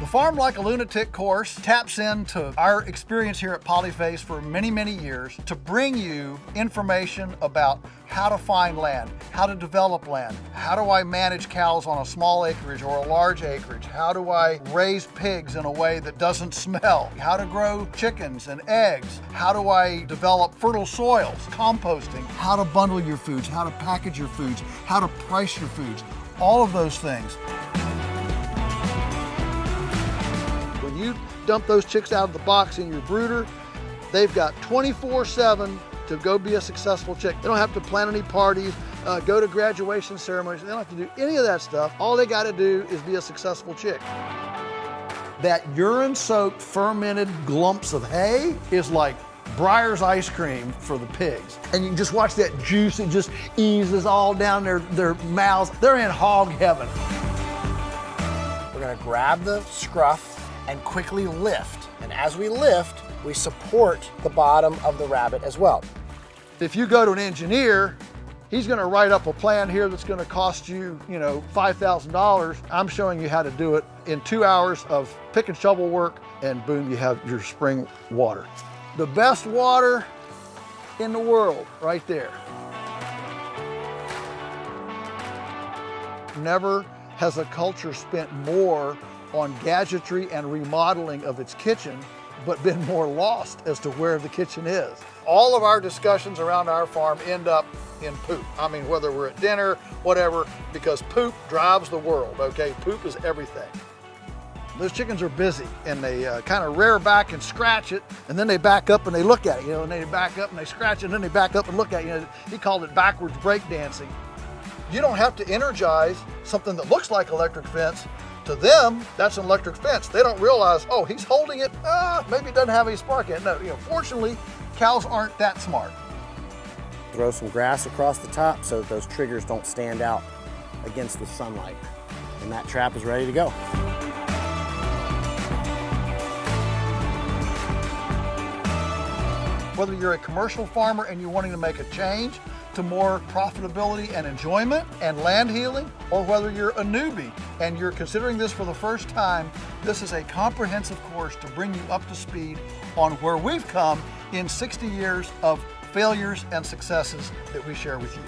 The Farm Like a Lunatic course taps into our experience here at Polyface for many, many years to bring you information about how to find land, how to develop land, how do I manage cows on a small acreage or a large acreage, how do I raise pigs in a way that doesn't smell, how to grow chickens and eggs, how do I develop fertile soils, composting, how to bundle your foods, how to package your foods, how to price your foods, all of those things. When you dump those chicks out of the box in your brooder, they've got 24/7 to go be a successful chick. They don't have to plan any parties, go to graduation ceremonies. They don't have to do any of that stuff. All they got to do is be a successful chick. That urine-soaked, fermented glumps of hay is like Breyer's ice cream for the pigs. And you can just watch that juice, it just eases all down their mouths. They're in hog heaven. We're gonna grab the scruff and quickly lift. And as we lift, we support the bottom of the rabbit as well. If you go to an engineer, he's gonna write up a plan here that's gonna cost you, $5,000. I'm showing you how to do it in 2 hours of pick and shovel work, and boom, you have your spring water. The best water in the world, right there. Never has a culture spent more on gadgetry and remodeling of its kitchen, but been more lost as to where the kitchen is. All of our discussions around our farm end up in poop. I mean, whether we're at dinner, whatever, because poop drives the world, okay? Poop is everything. Those chickens are busy, and they kind of rear back and scratch it, and then they back up and they look at it, and they back up and they scratch it, and then they back up and look at it. He called it backwards break dancing. You don't have to energize something that looks like electric fence. To them, that's an electric fence. They don't realize, oh, he's holding it, maybe it doesn't have any spark in it. No, fortunately, cows aren't that smart. Throw some grass across the top so that those triggers don't stand out against the sunlight. And that trap is ready to go. Whether you're a commercial farmer and you're wanting to make a change to more profitability and enjoyment and land healing, or whether you're a newbie and you're considering this for the first time, this is a comprehensive course to bring you up to speed on where we've come in 60 years of failures and successes that we share with you.